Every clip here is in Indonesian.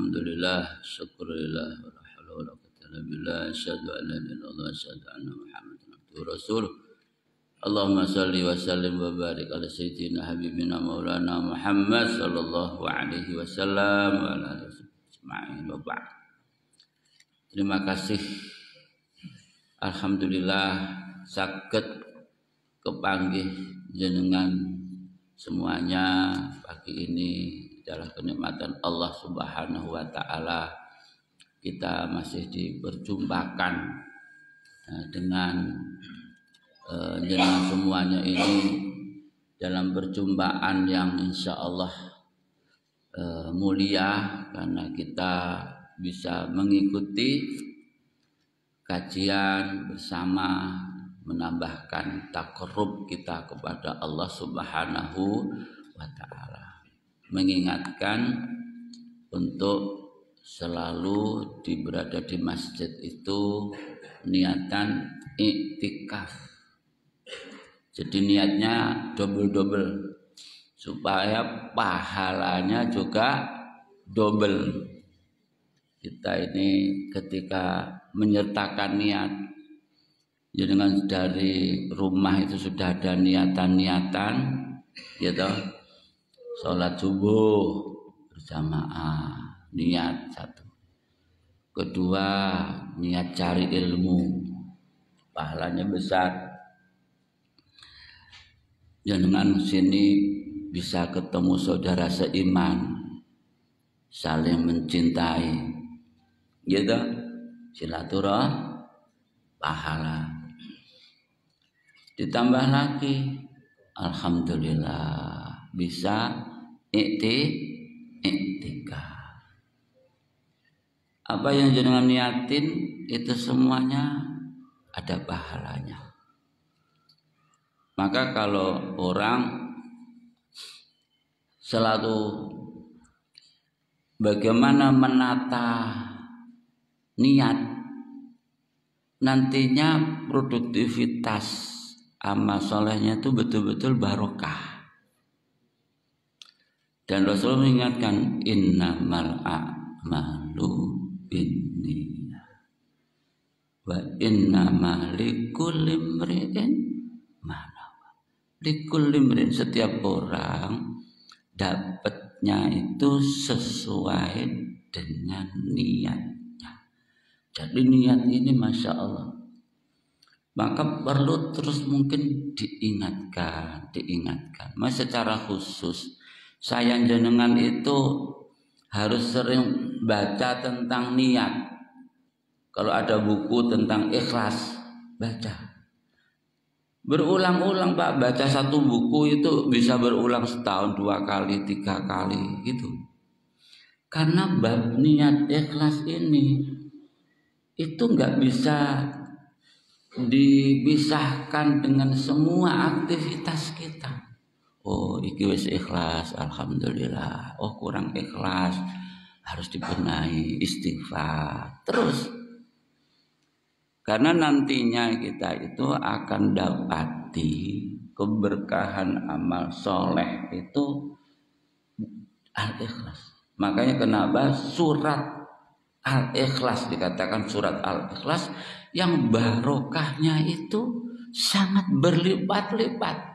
Alhamdulillah, syukurillah, wa la haula wa la quwwata illa billah, asyhadu an la ilaha illallah, asyhadu anna Muhammadan abduhu wa rasuluh. Allahumma salli wa sallim wa barik ala sayyidina habibina maulana Muhammad sallallahu alaihi wasallam wa ala alihi ajma'in wa ba'd. Terima kasih. Alhamdulillah saged kepanggih jenengan semuanya pagi ini adalah kenikmatan Allah Subhanahu wa taala. Kita masih diperjumpakan dengan jenengan semuanya ini dalam perjumpaan yang insya Allah mulia, karena kita bisa mengikuti kajian bersama, menambahkan takarrub kita kepada Allah Subhanahu wa taala, mengingatkan untuk selalu berada di masjid itu niatan iktikaf. Jadi niatnya double supaya pahalanya juga double. Kita ini ketika menyertakan niat, ya dengan dari rumah itu sudah ada niatan-niatan, gitu. Sholat subuh berjamaah, niat satu. Kedua, niat cari ilmu, pahalanya besar. Dengan sini bisa ketemu saudara seiman, saling mencintai, gitu. Silaturahmi, pahala. Ditambah lagi, alhamdulillah bisa iktikaf. Apa yang jenengan niatin itu semuanya ada pahalanya. Maka kalau orang selalu bagaimana menata niat, nantinya produktivitas amal solehnya itu betul-betul barokah. Dan Rasul mengingatkan innamal a'malu binniyat wa innamal likulli imri'in ma nawa. Likulli imri'in, setiap orang dapatnya itu sesuai dengan niatnya. Jadi niat ini Masya Allah, maka perlu terus mungkin diingatkan. Mas secara khusus saya jenengan itu harus sering baca tentang niat. Kalau ada buku tentang ikhlas, baca. Berulang-ulang Pak, baca satu buku itu bisa berulang setahun 2 kali, 3 kali gitu. Karena bab niat ikhlas ini itu nggak bisa dipisahkan dengan semua aktivitas kita. Oh, iki wis ikhlas, alhamdulillah. Oh, kurang ikhlas, harus dibenahi, istighfar terus. Karena nantinya kita itu akan dapati keberkahan amal soleh itu al-ikhlas. Makanya kenapa surat al-ikhlas dikatakan surat al-ikhlas yang barokahnya itu sangat berlipat-lipat.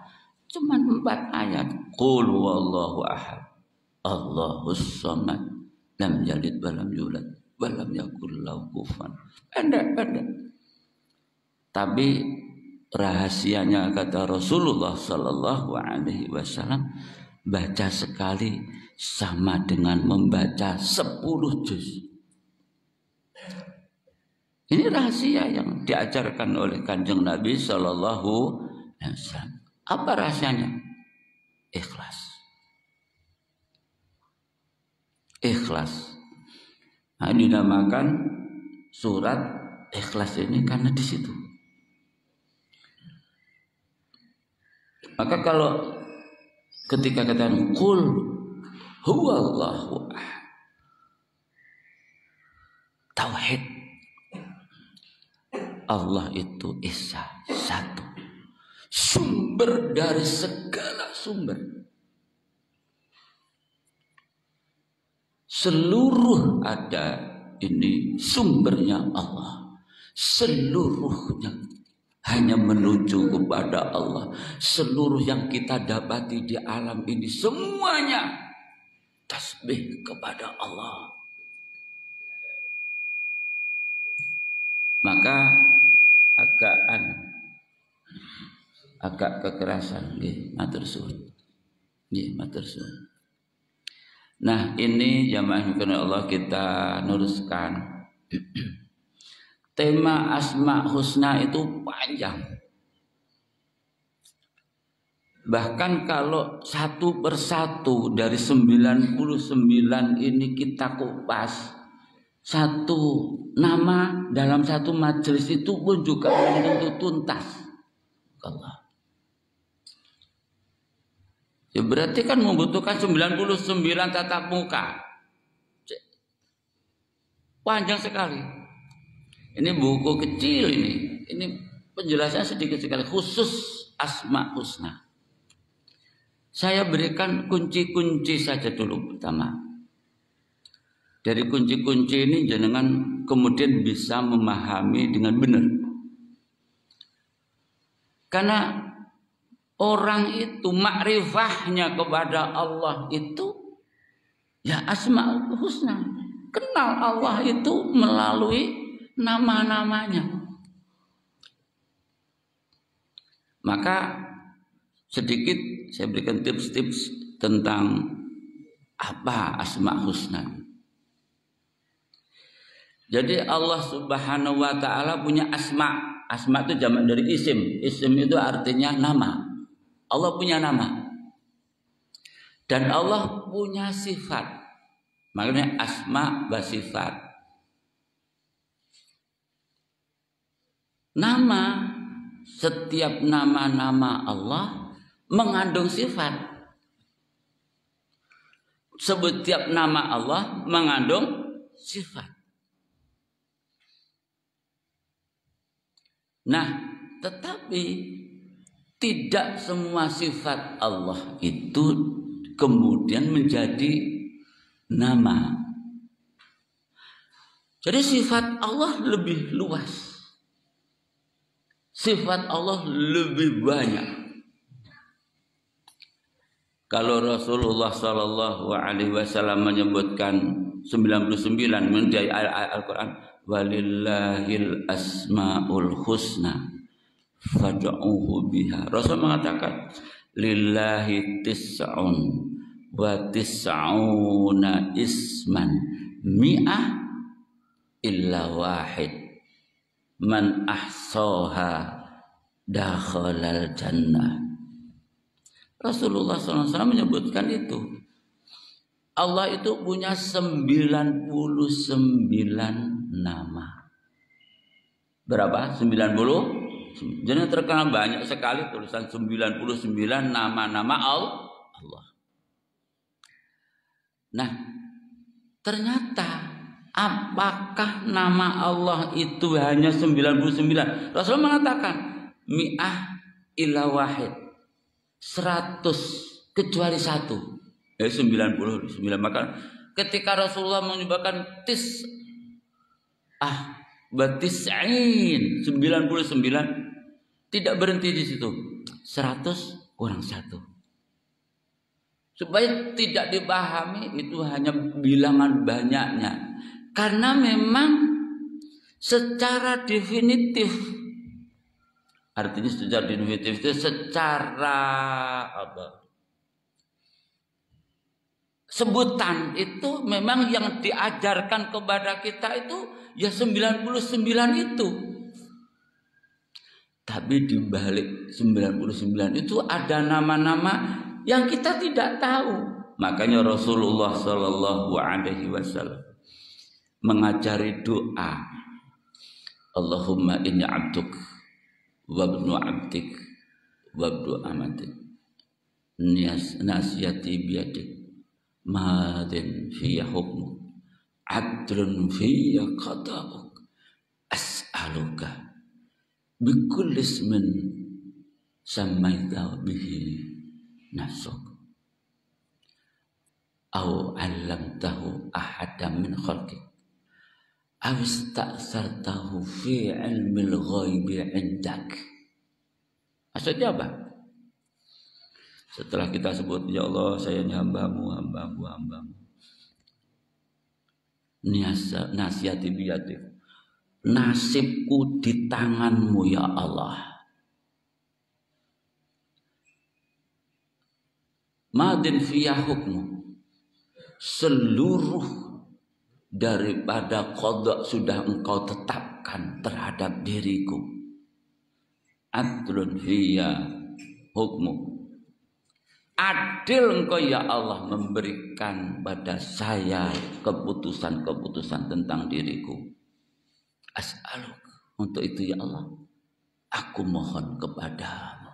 Cuman 4 ayat. Qul huwallahu ahad, Allahus samad, lam yalid wa lam yulad wa lam yakul lahu kufuwan. Pendek. Tapi rahasianya kata Rasulullah sallallahu alaihi wasallam, baca sekali sama dengan membaca 10 juz. Ini rahasia yang diajarkan oleh Kanjeng Nabi sallallahu alaihi wasallam. Apa rahasianya? Ikhlas. Nah, dinamakan surat ikhlas ini karena di situ. Maka kalau ketika katakan qul huwallahu ahad, tauhid, Allah itu esa, satu, sumber dari segala sumber. Seluruh ada ini sumbernya Allah. Seluruhnya hanya menuju kepada Allah. Seluruh yang kita dapati di alam ini semuanya tasbih kepada Allah. Maka agak kekerasan nggih, matur suwun. Nggih, matur suwun. Nah, ini jamaah Allah kita luruskan. Tema Asma Husna itu panjang. Bahkan kalau satu persatu dari 99 ini kita kupas, satu nama dalam satu majelis itu pun juga belum tentu tuntas. Allah. Ya berarti kan membutuhkan 99 tatap muka. Panjang sekali. Ini buku kecil ini. Ini penjelasannya sedikit sekali, khusus Asma Husna. Saya berikan kunci-kunci saja dulu pertama. Dari kunci-kunci ini jenengan kemudian bisa memahami dengan benar. Karena orang itu makrifahnya kepada Allah itu ya Asma Husna. Kenal Allah itu melalui nama-namanya. Maka sedikit saya berikan tips-tips tentang apa Asma Husna. Jadi Allah Subhanahu wa taala punya asma. Asma itu jamak dari isim. Isim itu artinya nama. Allah punya nama. Dan Allah punya sifat. Makanya asma wa sifat. Nama, setiap nama-nama Allah mengandung sifat. Setiap nama Allah mengandung sifat. Nah, tetapi tidak semua sifat Allah itu kemudian menjadi nama. Jadi sifat Allah lebih luas. Sifat Allah lebih banyak. Kalau Rasulullah Shallallahu Alaihi Wasallam menyebutkan 99 menjadi ayat Al-Quran, walillahil asmaul husna fad'uhu biha. Rasul mengatakan lillahi tis'un wa tis'una isman mi'ah illa wahid man ahsaha dakhalal jannah. Rasulullah SAW menyebutkan itu. Allah itu punya 99 nama. Berapa? 90? Jadi terkenal banyak sekali tulisan 99 nama-nama Allah. Nah, ternyata apakah nama Allah itu hanya 99? Rasul mengatakan mi'ah ila wahid, 100 kecuali satu, ya 99. Maka ketika Rasulullah menyebutkan batis'in 99, tidak berhenti di situ. 100 kurang 1. Supaya tidak dipahami itu hanya bilangan banyaknya. Karena memang secara definitif, artinya secara definitif itu secara apa? Sebutan itu memang yang diajarkan kepada kita itu ya 99 itu. Tapi di balik 99 itu ada nama-nama yang kita tidak tahu. Makanya Rasulullah Shallallahu Alaihi Wasallam mengajari doa, Allahumma inni abduk wa ibnu abdik wa ibnu amatik nasiyati biyadik madin fiyya hukmuk adlun fiyya qada'uk as'aluka bikulli ismin sammaita bihi nafsuk au 'allamtahu awista'sartahu fi ilmil ghaibi indak. Maksudnya apa? Setelah kita sebut, ya Allah saya ini hambamu. Nasihati biyatik. Nasibku di tanganmu ya Allah. Madin fiyah hukmu. Seluruh daripada qada sudah engkau tetapkan terhadap diriku. Adlun fiyah hukmu. Adil engkau ya Allah memberikan pada saya keputusan-keputusan tentang diriku. As'aluk, untuk itu ya Allah aku mohon kepadamu.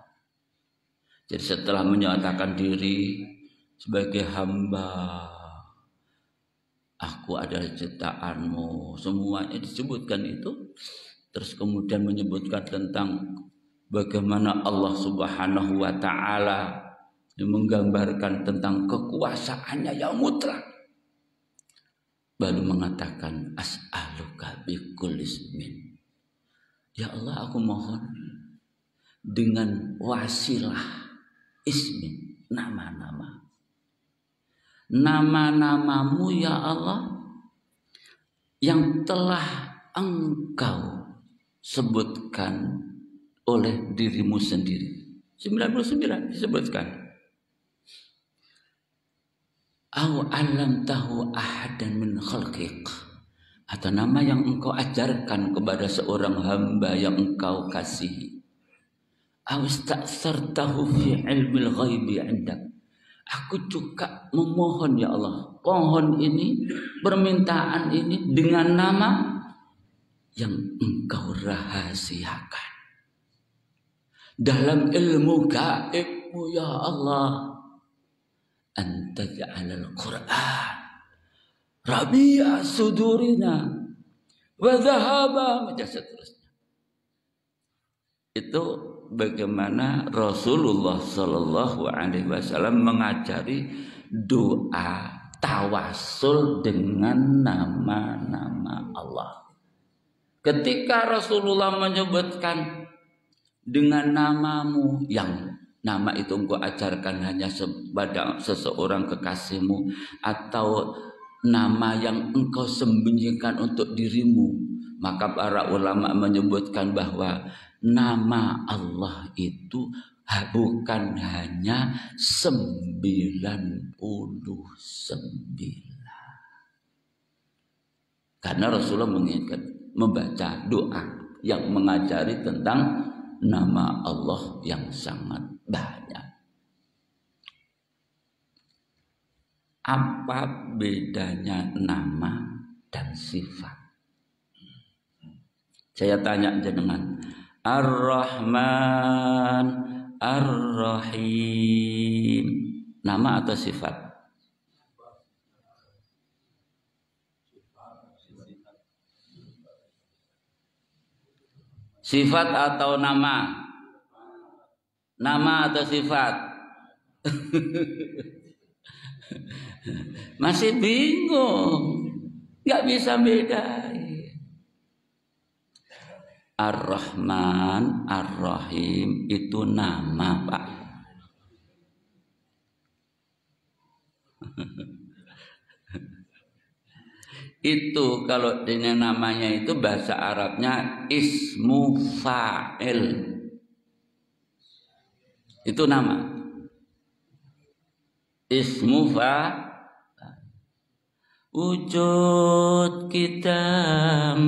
Jadi setelah menyatakan diri sebagai hamba, aku adalah ciptaanmu, semuanya disebutkan itu. Terus kemudian menyebutkan tentang bagaimana Allah Subhanahu wa ta'ala menggambarkan tentang kekuasaannya yang mutlak. Baru mengatakan as'aluka bikulli ismin. Ya Allah aku mohon dengan wasilah ismin, nama-nama. Nama-namamu ya Allah yang telah engkau sebutkan oleh dirimu sendiri. 99 disebutkan. Au alam tahu ahadan min khalqiq, atau nama yang engkau ajarkan kepada seorang hamba yang engkau kasihi. Au ista'sartahu fi ilmil ghaibi indak. Aku juga memohon ya Allah, pohon ini, permintaan ini dengan nama yang engkau rahasiakan dalam ilmu gaibmu ya Allah. Anta ja'alal Qur'an rabi'a sudurina wa dhahaba, macam seterusnya. Itu bagaimana Rasulullah sallallahu alaihi wasallam mengajari doa tawasul dengan nama-nama Allah. Ketika Rasulullah menyebutkan dengan namamu yang nama itu engkau ajarkan hanya kepada seseorang kekasihmu, atau nama yang engkau sembunyikan untuk dirimu, maka para ulama menyebutkan bahwa nama Allah itu bukan hanya 99. Karena Rasulullah mengingatkan membaca doa yang mengajari tentang nama Allah yang sangat banyak. Apa bedanya nama dan sifat? Saya tanya jenengan, Ar-Rahman, Ar-Rahim, nama atau sifat? Sifat atau nama? Nama atau sifat? Masih bingung, nggak bisa bedain. Ar-Rahman, Ar-Rahim itu nama, Pak. Itu kalau dengan namanya itu bahasa Arabnya ismu fa'il. Itu nama. Ismu fa'il. Wujud kita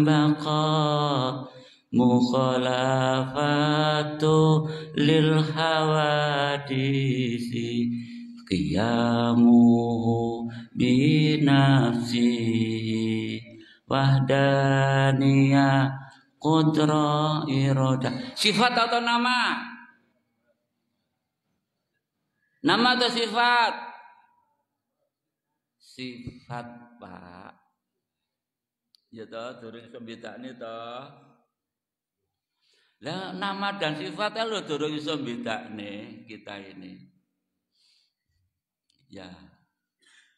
baqa mukhalafatu lil hawadisi qiyamuhu binafsi wahdaniyah qudra irada. Sifat atau nama? Nama atau sifat? Sifat, Pak. Ya toh, durung sembedakne toh. Lah nama dan sifat lho durung iso mbedakne kita ini. Ya,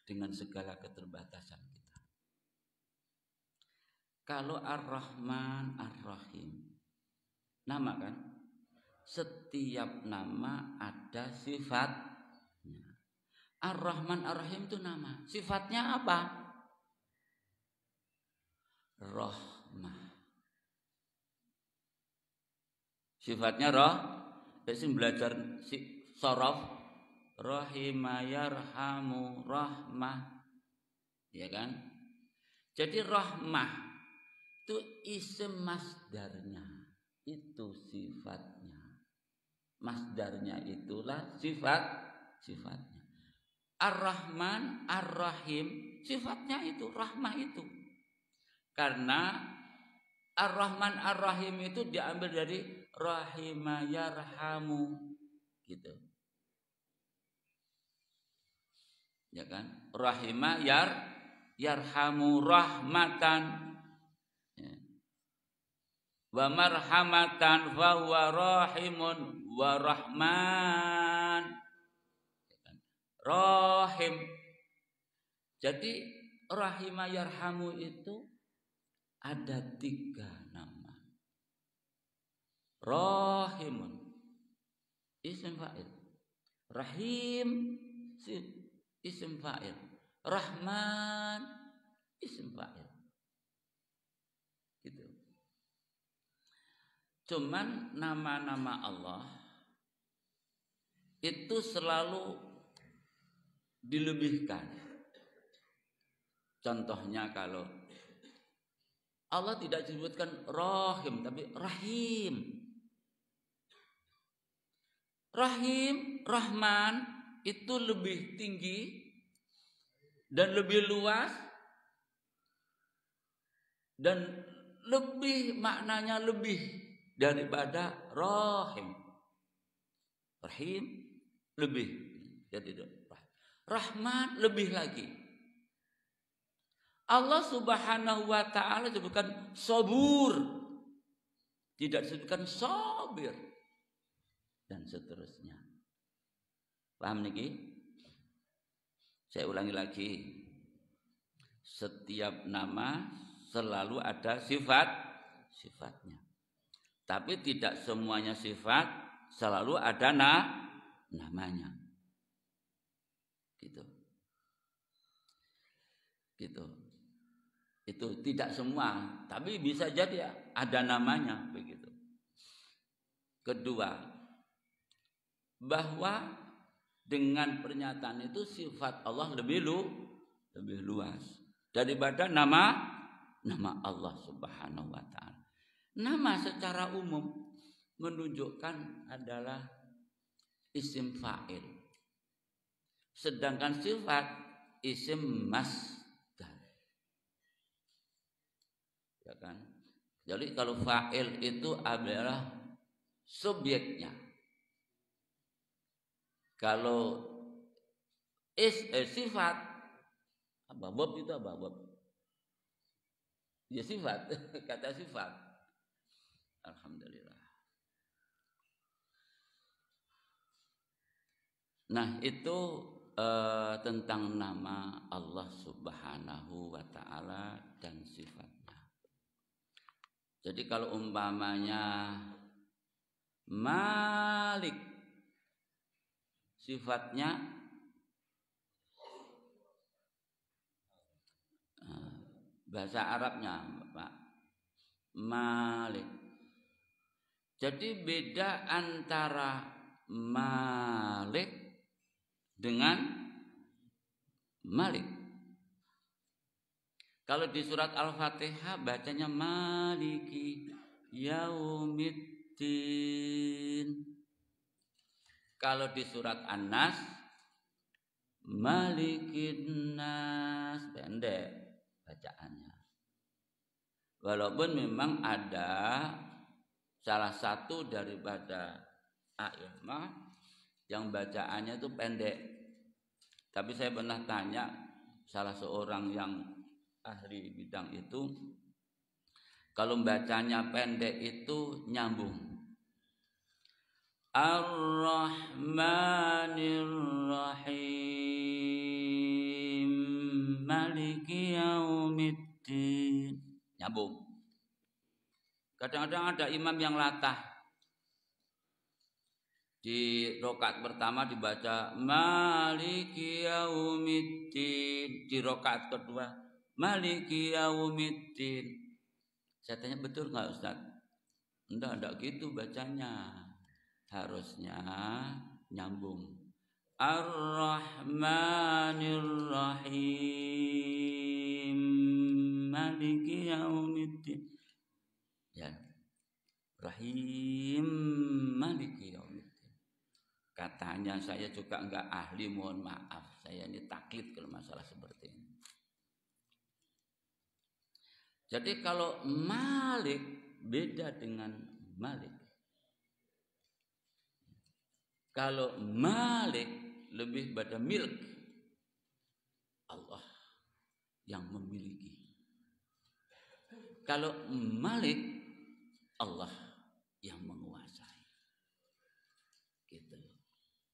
dengan segala keterbatasan kita. Kalau Ar-Rahman, Ar-Rahim, nama kan? Setiap nama ada sifatnya. Ar-Rahman, Ar-Rahim itu nama. Sifatnya apa? Rahmah. Sifatnya roh. Jadi belajar sorof. Rahima yarhamu rahmah. Ya kan? Jadi rahmah itu isim masdarnya, itu sifatnya. Masdarnya itulah sifatnya. Ar-Rahman, Ar-Rahim, sifatnya itu rahmah itu. Karena Ar-Rahman, Ar-Rahim itu diambil dari rahima yarhamu, gitu. Ya kan? Rahima yarhamu rahmatan. Wa marhamatan fa huwa rahimun wa rahman. Rahim. Jadi rahima yarhamu itu ada 3 nama. Rahimun isim fa'il. Rahim isim fa'il. Rahman isim fa'il. Gitu. Cuman nama-nama Allah itu selalu dilebihkan. Contohnya kalau Allah tidak disebutkan Rahim tapi Rahim. Rahim, Rahman itu lebih tinggi dan lebih luas dan lebih maknanya lebih daripada Rahim. Rahim lebih, jadi Rahman lebih lagi. Allah Subhanahu wa taala disebutkan Sabur, tidak disebutkan Sabir, dan seterusnya. Paham niki? Saya ulangi lagi. Setiap nama selalu ada sifatnya. Tapi tidak semuanya sifat selalu ada namanya. Gitu. Itu tidak semua, tapi bisa jadi ya, ada namanya begitu. Kedua, bahwa dengan pernyataan itu sifat Allah lebih luas daripada nama Allah Subhanahu wa taala. Nama secara umum menunjukkan adalah isim fa'il. Sedangkan sifat isim masdar. Ya kan? Jadi kalau fa'il itu adalah subjeknya. Kalau sifat apa bab itu apa bab? Ya sifat, kata sifat. Alhamdulillah. Nah, itu tentang nama Allah Subhanahu wa taala dan sifatnya. Jadi kalau umpamanya Malik, sifatnya bahasa Arabnya Pak Malik. Jadi beda antara Malik dengan Malik. Kalau di surat Al-Fatihah bacanya Maliki Yaumiddin. Kalau di surat An-Nas Malikin Nas, pendek bacaannya. Walaupun memang ada salah satu daripada a'imah yang bacaannya itu pendek. Tapi saya pernah tanya salah seorang yang ahli bidang itu, kalau bacanya pendek itu nyambung. Ar-Rahmanir Rahim Maliki Yaumiddin, nyambung. Kadang-kadang ada imam yang latah. Di rakaat pertama dibaca Maliki Yaumiddin, di rakaat kedua Maliki Yaumiddin. Saya tanya, betul nggak Ustaz? Enggak gitu bacanya. Harusnya nyambung. Ar-Rahmanir Rahim Maliki Yaumiddin. Ya. Rahim Maliki Yaumiddin. Katanya saya juga enggak ahli, mohon maaf. Saya ini taklid kalau masalah seperti ini. Jadi kalau Malik beda dengan Malik. Kalau Malik lebih pada milik. Allah yang memiliki. Kalau Malik, Allah yang menguasai. Gitu.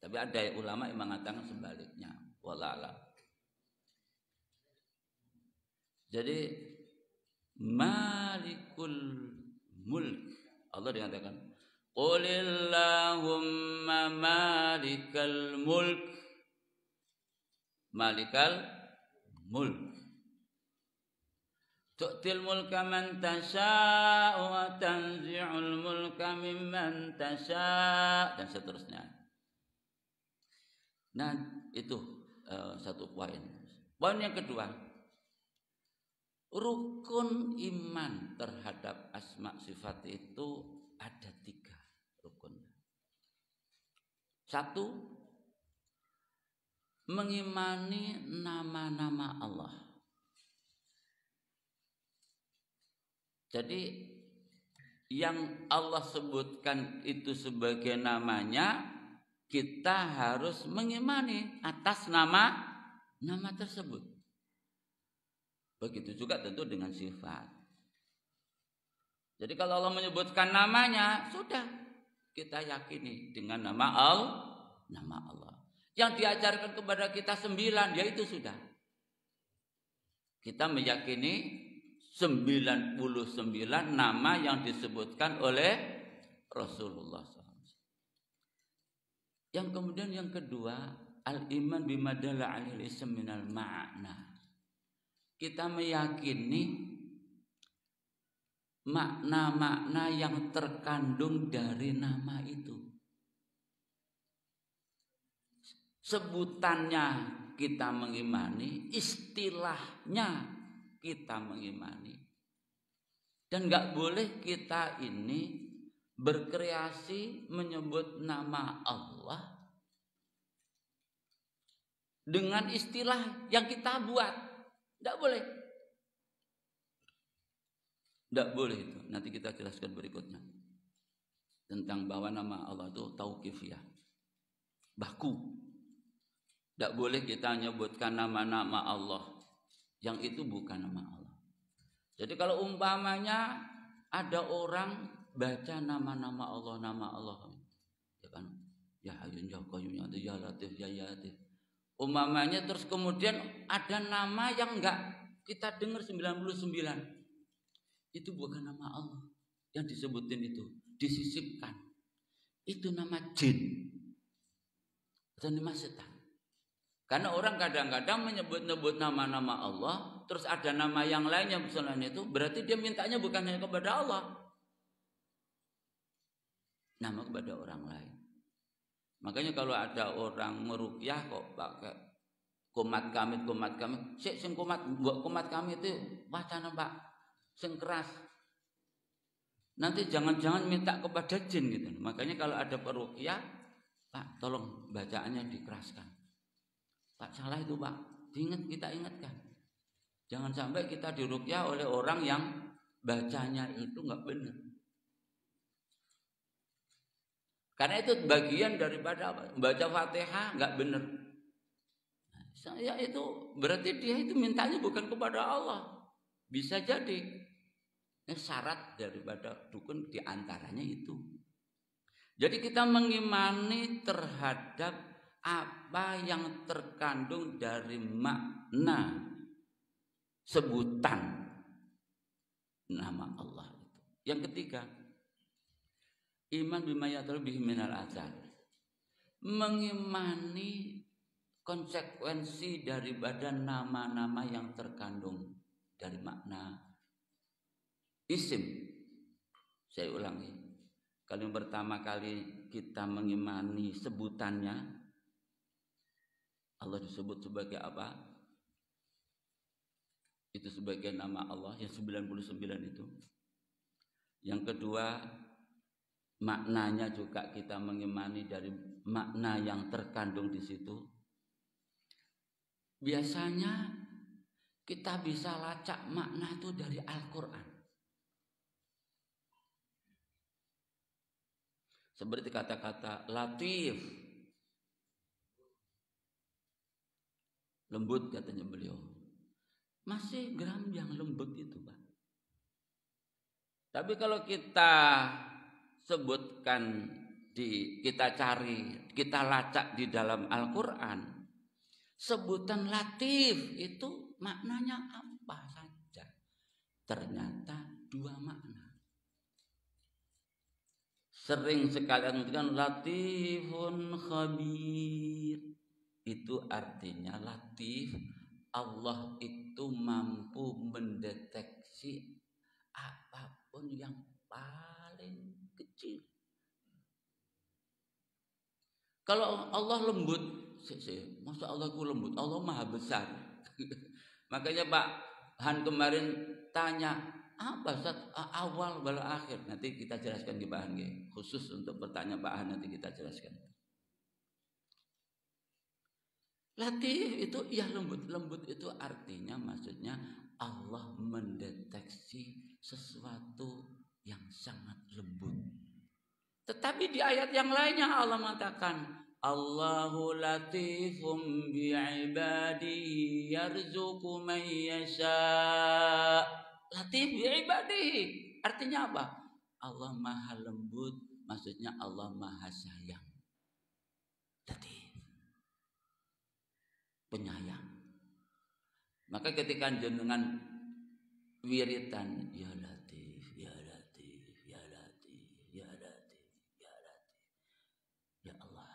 Tapi ada ulama yang mengatakan sebaliknya. Wallah. Jadi Malikul Mulk, Allah dikatakan Qulillahumma malikal mulk. Malikal mulk. Tu'til mulka man tasha' wa tanzi'ul mulka mimman tasha' dan seterusnya. Nah, itu satu poin. Poin yang kedua, rukun iman terhadap asma sifat itu ada 3 rukun. 1, mengimani nama-nama Allah. Jadi yang Allah sebutkan itu sebagai namanya, kita harus mengimani atas nama tersebut. Begitu juga tentu dengan sifat. Jadi kalau Allah menyebutkan namanya, sudah kita yakini dengan nama Allah. Yang diajarkan kepada kita 9, yaitu sudah. Kita meyakini 99 nama yang disebutkan oleh Rasulullah SAW. Yang kemudian yang kedua, al-iman bimadalla alil ism minal ma'na. Kita meyakini makna-makna yang terkandung dari nama itu. Sebutannya kita mengimani, istilahnya kita mengimani. Dan enggak boleh kita ini berkreasi menyebut nama Allah dengan istilah yang kita buat. Enggak boleh. Enggak boleh itu. Nanti kita jelaskan berikutnya. Tentang bahwa nama Allah itu tauqifiyah. Baku. Enggak boleh kita menyebutkan nama-nama Allah yang itu bukan nama Allah. Jadi kalau umpamanya ada orang baca nama-nama Allah, ya kan? Ya Hayyun ya Qayyum ya Latif ya Latif. Umpamanya terus kemudian ada nama yang enggak kita dengar 99. Itu bukan nama Allah yang disebutin itu, disisipkan. Itu nama jin. Atau nama setan. Karena orang kadang-kadang menyebut-nyebut nama-nama Allah, terus ada nama yang lain yang selain itu, berarti dia mintanya bukan hanya kepada Allah, nama kepada orang lain. Makanya kalau ada orang meruqyah kok pakai kumat kamit, sing kumat kamit itu wacana Pak, sing keras. Nanti jangan-jangan minta kepada jin gitu. Makanya kalau ada peruqyah, Pak tolong bacaannya dikeraskan. Pak salah itu Pak, kita ingatkan. Jangan sampai kita diruqyah oleh orang yang bacanya itu enggak benar. Karena itu bagian daripada apa? Baca Fatihah enggak benar. Saya itu berarti dia itu mintanya bukan kepada Allah. Bisa jadi syarat daripada dukun diantaranya itu. Jadi kita mengimani terhadap apa yang terkandung dari makna sebutan nama Allah itu. Yang ketiga, iman bima yatul bihi minal azal. Mengimani konsekuensi daripada nama-nama yang terkandung dari makna isim. Saya ulangi. Kalau yang pertama kali kita mengimani sebutannya, Allah disebut sebagai apa? Itu sebagai nama Allah yang 99 itu. Yang kedua, maknanya juga kita mengimani dari makna yang terkandung di situ. Biasanya kita bisa lacak makna itu dari Al-Quran. Seperti kata-kata latif, lembut katanya beliau. Masih gram yang lembut itu, Pak. Tapi kalau kita sebutkan, kita cari, kita lacak di dalam Al-Quran, sebutan latif itu maknanya apa saja? Ternyata dua makna. Sering sekali mengatakan latifun khabir. Itu artinya latif, Allah itu mampu mendeteksi apapun yang paling kecil. Kalau Allah lembut, masa Allah ku lembut? Allah maha besar. Makanya Pak Han kemarin tanya, apa Ustaz awal bala akhir? Nanti kita jelaskan di Pak Han, khusus untuk pertanyaan Pak Han nanti kita jelaskan. Latif itu ya lembut. Lembut itu artinya maksudnya Allah mendeteksi sesuatu yang sangat lembut. Tetapi di ayat yang lainnya Allah mengatakan Allahu latifum bi'ibadihi yarzuqu man yasha. Latif bi'ibadihi artinya apa? Allah maha lembut, maksudnya Allah maha sayang. Latif, penyayang. Maka ketika jenengan wiritan ya latif, ya latif, ya latif, ya latif, ya latif, ya Allah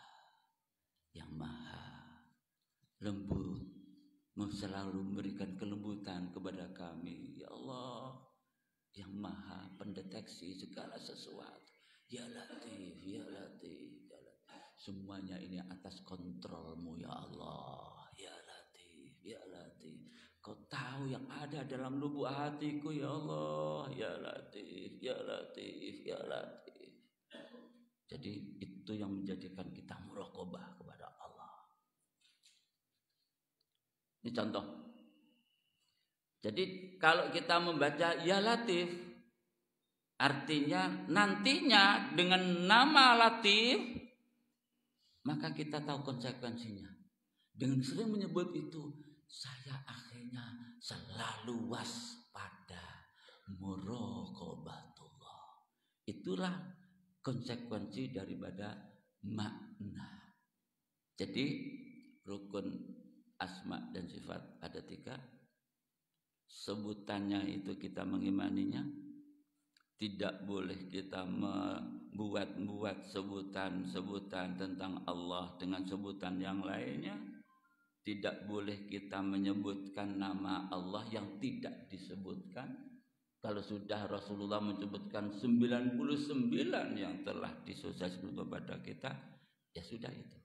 yang maha lembut, selalu memberikan kelembutan kepada kami, ya Allah yang maha pendeteksi segala sesuatu, ya latif, ya latif, ya latif. Semuanya ini atas kontrolmu ya Allah, ya latif, ya latif. Kau tahu yang ada dalam lubuk hatiku ya Allah, ya latif, ya latif, ya latif. Jadi itu yang menjadikan kita muraqabah kepada Allah. Ini contoh. Jadi kalau kita membaca ya latif, artinya nantinya dengan nama latif, maka kita tahu konsekuensinya. Dengan sering menyebut itu, saya akhirnya selalu waspada, muraqabatullah. Itulah konsekuensi daripada makna. Jadi rukun asma dan sifat ada 3. Sebutannya itu kita mengimaninya. Tidak boleh kita membuat sebutan-sebutan tentang Allah dengan sebutan yang lainnya. Tidak boleh kita menyebutkan nama Allah yang tidak disebutkan. Kalau sudah Rasulullah menyebutkan 99 yang telah disosialisasikan kepada kita, ya sudah itu.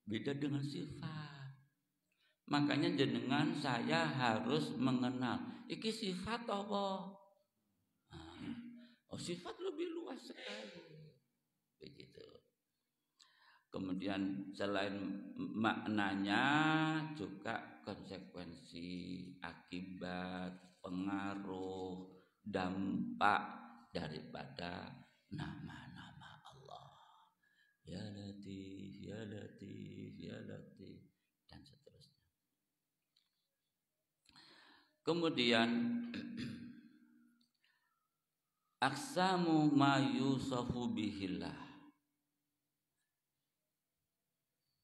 Beda dengan sifat. Makanya jenengan saya harus mengenal iki sifat apa. Sifat lebih luas sekali. Begitu. Kemudian selain maknanya juga konsekuensi, akibat, pengaruh, dampak daripada nama-nama Allah. Ya Latif, ya Latif, ya Latif, dan seterusnya. Kemudian aqsamu ma yusafu bihillah,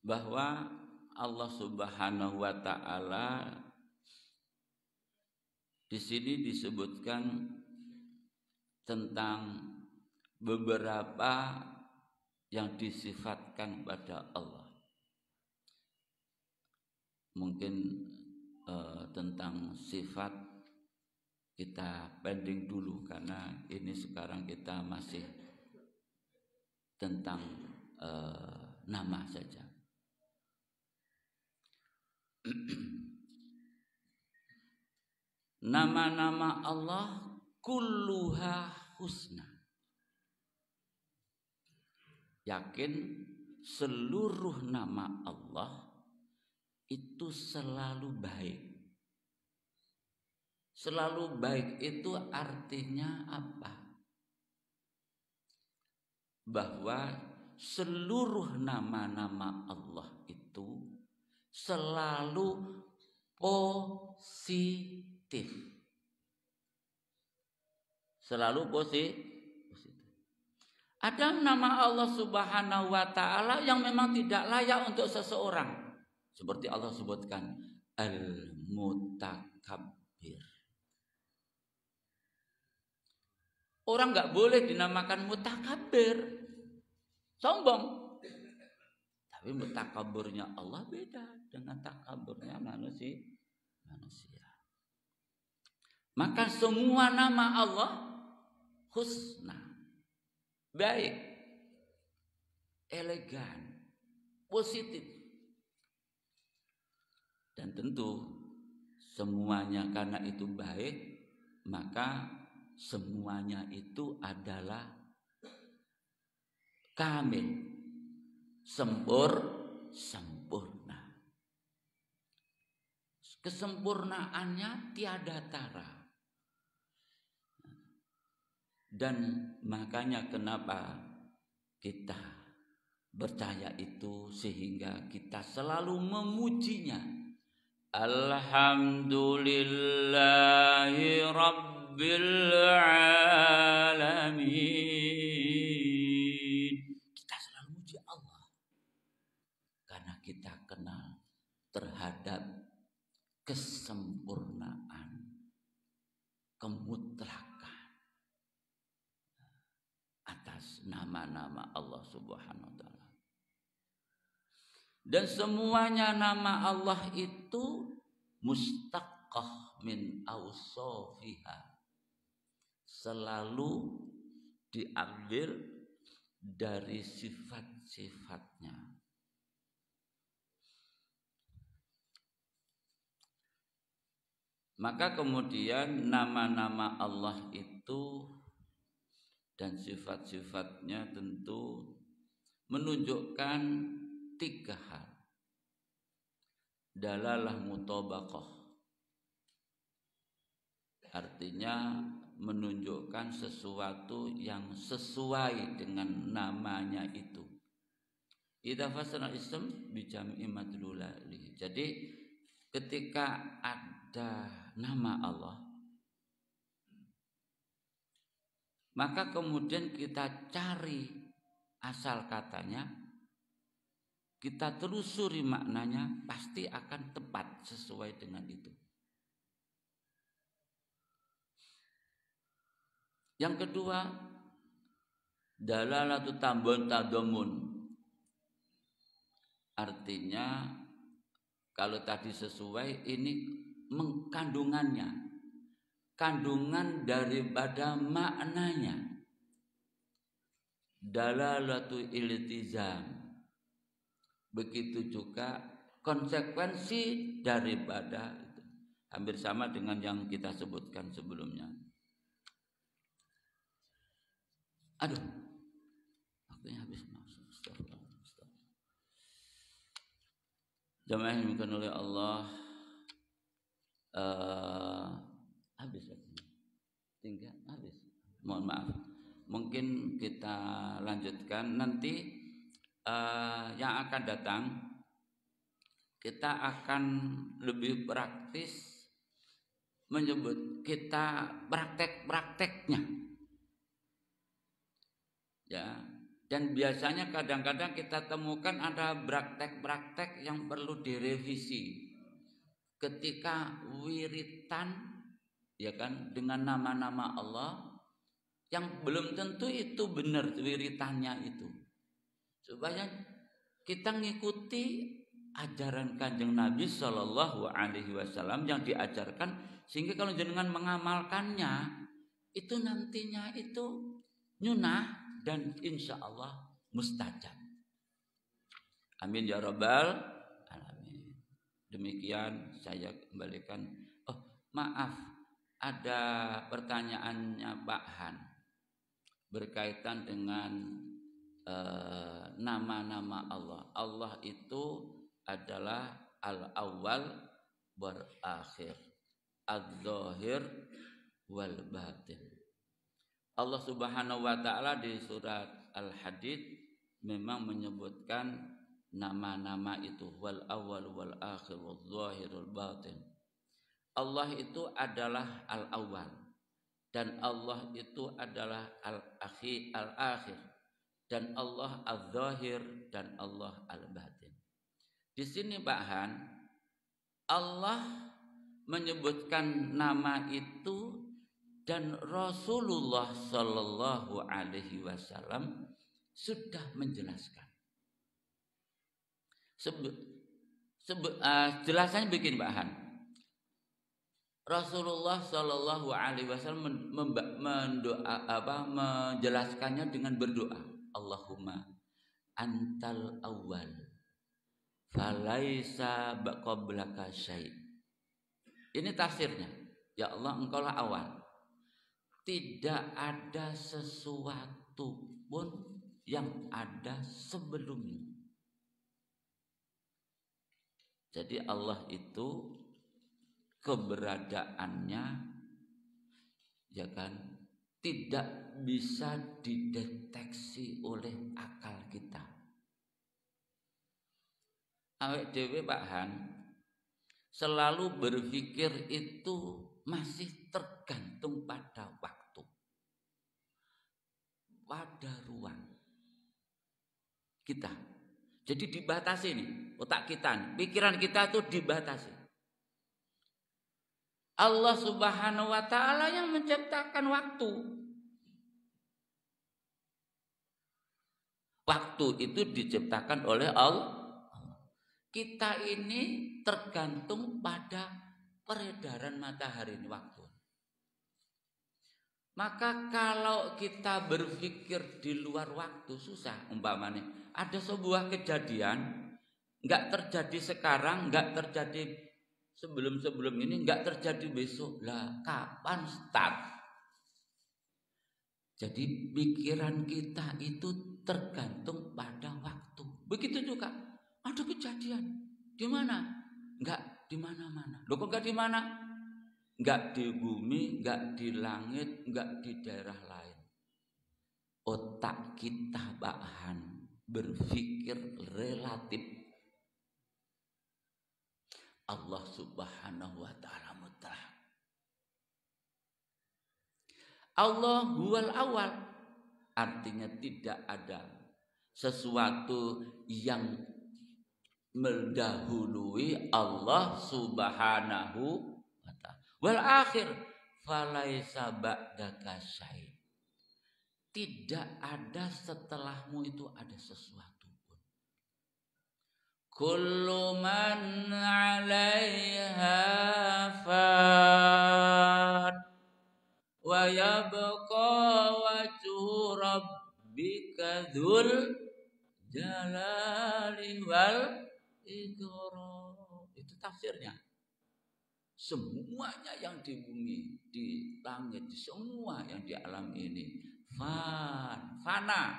bahwa Allah Subhanahu wa taala di sini disebutkan tentang beberapa yang disifatkan pada Allah. Mungkin tentang sifat kita pending dulu, karena ini sekarang kita masih tentang nama saja. Nama-nama Allah kulluha husna. Yakin seluruh nama Allah itu selalu baik. Selalu baik itu artinya apa? Bahwa seluruh nama-nama Allah itu selalu positif. Selalu positif. Ada nama Allah Subhanahu wa taala yang memang tidak layak untuk seseorang. Seperti Allah sebutkan Al-Mutakabbir. Orang enggak boleh dinamakan mutakabbir. Sombong. Tapi mutakabburnya Allah beda dengan takabburnya manusia. Maka semua nama Allah husna. Baik, elegan, positif. Dan tentu semuanya karena itu baik, maka semuanya itu adalah kamil, sempurna. Kesempurnaannya tiada tara. Dan makanya kenapa kita percaya itu, sehingga kita selalu memujinya. Alhamdulillahi Rabbil Alamin. Kita selalu memuji Allah karena kita kenal terhadap kesempurnaan, kemutlakan atas nama-nama Allah Subhanahu wa taala. Dan semuanya nama Allah itu mustaqqah min awsafiha. Selalu diambil dari sifat-sifatnya. Maka kemudian nama-nama Allah itu dan sifat-sifatnya tentu menunjukkan 3 hal. Dalalah mutabaqah, artinya menunjukkan sesuatu yang sesuai dengan namanya itu. Idza fasara ism bi jam'i madlulalihi. Jadi ketika ada nama Allah, maka kemudian kita cari asal katanya, kita telusuri maknanya, pasti akan tepat sesuai dengan itu. Yang kedua, dalalatu tambun tadamun. Artinya kalau tadi sesuai, ini mengkandungannya, kandungan daripada maknanya. Dalalatu iltizam. Begitu juga konsekuensi daripada itu. Hampir sama dengan yang kita sebutkan sebelumnya. Aduh, waktunya habis. Jamaah yang dimuliakan oleh Allah, habis tinggal habis. Mohon maaf. Mungkin kita lanjutkan nanti yang akan datang. Kita akan lebih praktis menyebut kita praktek-prakteknya. Ya, dan biasanya kadang-kadang kita temukan ada praktek-praktek yang perlu direvisi. Ketika wiritan, ya kan, dengan nama-nama Allah, yang belum tentu itu benar wiritannya itu. Supaya kita ngikuti ajaran Kanjeng Nabi Shallallahu Alaihi Wasallam yang diajarkan, sehingga kalau jenengan mengamalkannya itu nantinya itu nyunah dan insya Allah mustajab. Amin ya rabbal alamin. Demikian saya kembalikan. Oh maaf, ada pertanyaannya Pak Han berkaitan dengan nama-nama Allah. Allah itu adalah al-awwal wal akhir, az-zahir wal batin. Allah Subhanahu wa taala di surat Al-Hadid memang menyebutkan nama-nama itu, wal awwal wal akhir wal zahir wal batin. Allah itu adalah al-awwal dan Allah itu adalah al-akhir dan Allah az-zahir dan Allah al-batin. Di sini Pak Han, Allah menyebutkan nama itu dan Rasulullah Sallallahu Alaihi Wasallam sudah menjelaskan. Jelasannya begini Pak Han. Rasulullah Sallallahu Alaihi Wasallam menjelaskannya dengan berdoa. Allahumma antal awwal falaisa qablaka syai'. Ini tafsirnya. Ya Allah, engkaulah awal. Tidak ada sesuatu pun yang ada sebelumnya. Jadi Allah itu keberadaannya ya kan tidak bisa dideteksi oleh akal kita. Awake dhewe Pak Han selalu berpikir itu masih tergantung pada waktu, pada ruang kita. Jadi dibatasi nih otak kita, pikiran kita itu dibatasi. Allah Subhanahu wa taala yang menciptakan waktu. Waktu itu diciptakan oleh Allah. Kita ini tergantung pada peredaran matahari ini waktu. Maka kalau kita berpikir di luar waktu susah. Umpamanya ada sebuah kejadian nggak terjadi sekarang, nggak terjadi sebelum ini, nggak terjadi besok. Lah kapan start? Jadi pikiran kita itu tergantung pada waktu. Begitu juga ada kejadian di mana? Enggak di mana-mana. Loh kok enggak di mana? Enggak di bumi, enggak di langit, enggak di daerah lain. Otak kita Pak Han berpikir relatif. Allah Subhanahu wa taala mutlak. Allah huwal awal, artinya tidak ada sesuatu yang mendahului Allah Subhanahu wa ta'ala. Wal akhir falaisa ba'daka syai'. Tidak ada setelahmu itu ada sesuatu pun. Kullu man 'alaiha fan wa yabqa wajhu rabbika dzul jalali wal ikram. Itu tafsirnya. Semuanya yang di bumi, di langit, semua yang di alam ini fana,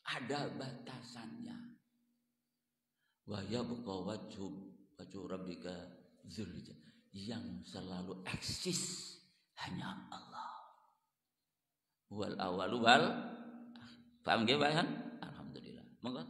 ada batasannya. Wa yabqa wajhu rabbika dzul jalali, yang selalu eksis hanya Allah. Wal awal wal, paham nggih Pak Han? Alhamdulillah. Monggo.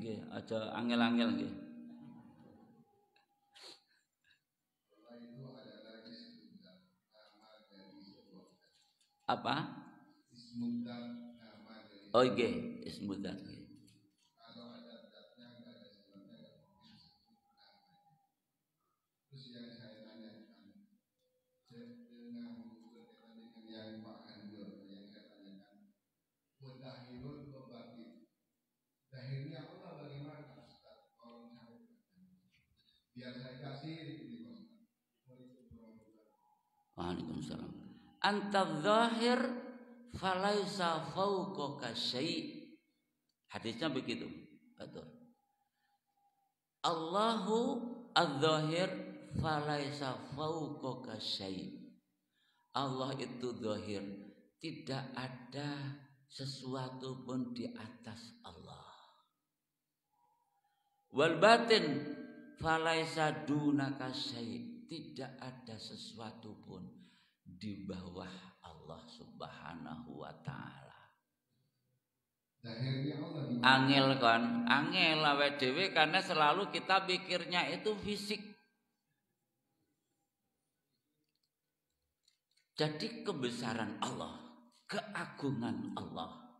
Nggih, aja angel-angel nggih. Apa? Oh nggih, ismu dzat nggih. Terus yang saya tanyakan dengan berkaitan dengan yang Pak Ganjar yang saya tanyakan, mudahirun batin. Dahirnya Allah bagaimana Ustaz? Tolong saya biar saya kasih ini Ustaz. Waalaikumsalam. Anta dzahir falaisa fawqaka syai'. Hadisnya begitu. Betul. Allahu adz-dzahir falaisa fawqaka syai'. Allah itu zahir, tidak ada sesuatu pun di atas Allah. Wal batin falaisa dunaka syai'. Tidak ada sesuatu pun di bawah Allah Subhanahu wa taala. Angel kan, angel awake dhewe karena selalu kita pikirnya itu fisik. Jadi kebesaran Allah, keagungan Allah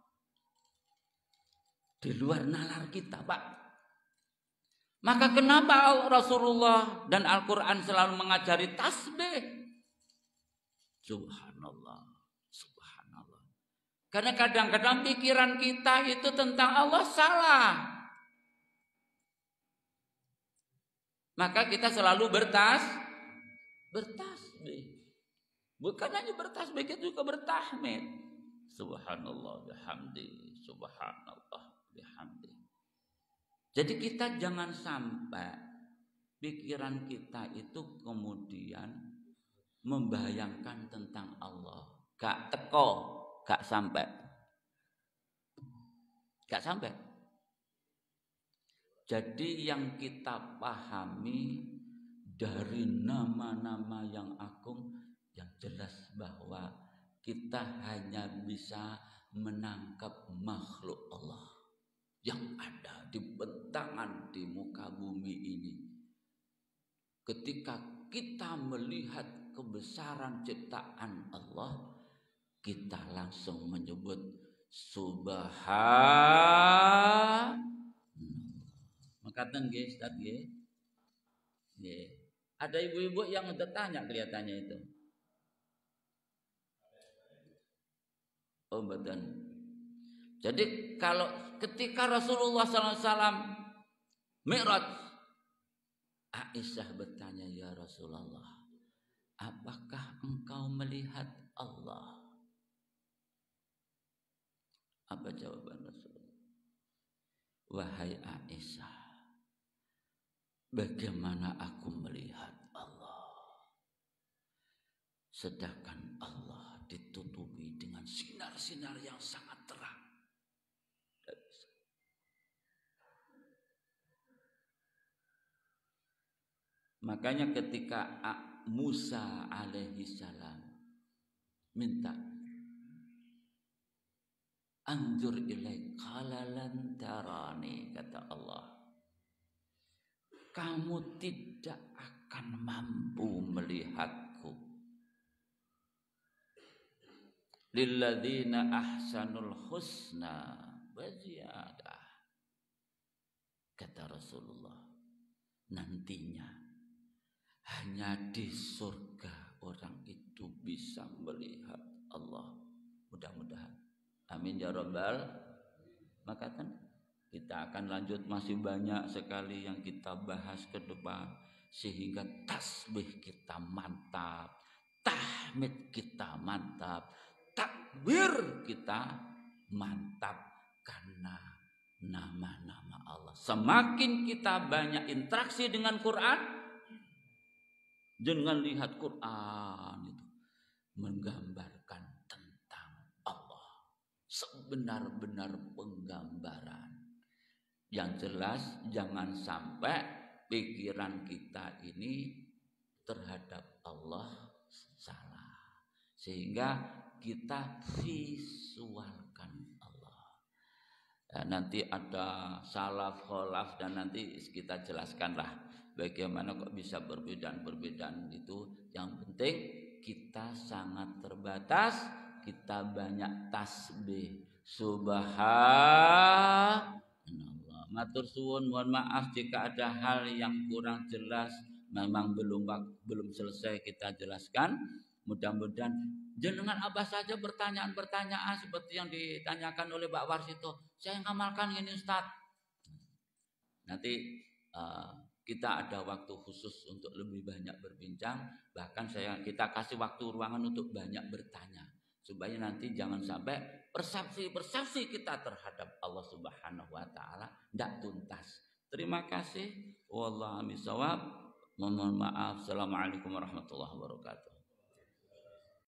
di luar nalar kita, Pak. Maka kenapa Rasulullah dan Al-Quran selalu mengajari tasbih? Subhanallah, subhanallah. Karena kadang-kadang pikiran kita itu tentang Allah salah. Maka kita selalu bertasbih. Bukan hanya bertasbih, kita juga bertahmid. Subhanallah bihamdi, subhanallah bihamdi. Jadi kita jangan sampai pikiran kita itu kemudian membayangkan tentang Allah. Gak teko, gak sampai. Gak sampai. Jadi yang kita pahami dari nama-nama yang agung, yang jelas bahwa kita hanya bisa menangkap makhluk Allah yang ada di bentangan di muka bumi ini. Ketika kita melihat kebesaran ciptaan Allah, kita langsung menyebut Subhanallah. Maka nggih Ustaz nggih. Nggih. Ada ibu-ibu yang udah tanya kelihatannya itu. Oh betul. Jadi kalau ketika Rasulullah SAW Mi'raj, Aisyah bertanya, ya Rasulullah, apakah engkau melihat Allah? Apa jawaban Rasulullah? Wahai Aisyah, bagaimana aku melihat Allah? Sedangkan Allah ditutupi dengan sinar-sinar yang sangat terang. Makanya ketika Musa alaihi salam minta anzur ilaik qala lan tarani, kata Allah, kamu tidak akan mampu melihatku. Lilladzina ahsanul husna wa ziyadah, kata Rasulullah, nantinya hanya di surga orang itu bisa melihat Allah. Mudah-mudahan. Amin ya rabbal. Maka kan kita akan lanjut, masih banyak sekali yang kita bahas ke depan, sehingga tasbih kita mantap, tahmid kita mantap, takbir kita mantap karena nama-nama Allah. Semakin kita banyak interaksi dengan Quran, dengan lihat Quran itu menggambarkan tentang Allah, sebenar-benar penggambaran. Yang jelas jangan sampai pikiran kita ini terhadap Allah salah, sehingga kita visualkan Allah. Ya, nanti ada salaf, kholaf, dan nanti kita jelaskanlah bagaimana kok bisa perbedaan-perbedaan itu. Yang penting kita sangat terbatas, kita banyak tasbih Subhanallah. Matur suwun, mohon maaf jika ada hal yang kurang jelas, memang belum selesai kita jelaskan. Mudah-mudahan jenengan apa saja pertanyaan-pertanyaan seperti yang ditanyakan oleh Pak Warsito. Saya ngamalkan ini Ustaz. Nanti kita ada waktu khusus untuk lebih banyak berbincang, bahkan kita kasih waktu ruangan untuk banyak bertanya supaya nanti jangan sampai persepsi kita terhadap Allah Subhanahu wa taala tidak tuntas. Terima kasih. Wallahu a'lam bishawab. Mohon maaf. Assalamualaikum warahmatullahi wabarakatuh.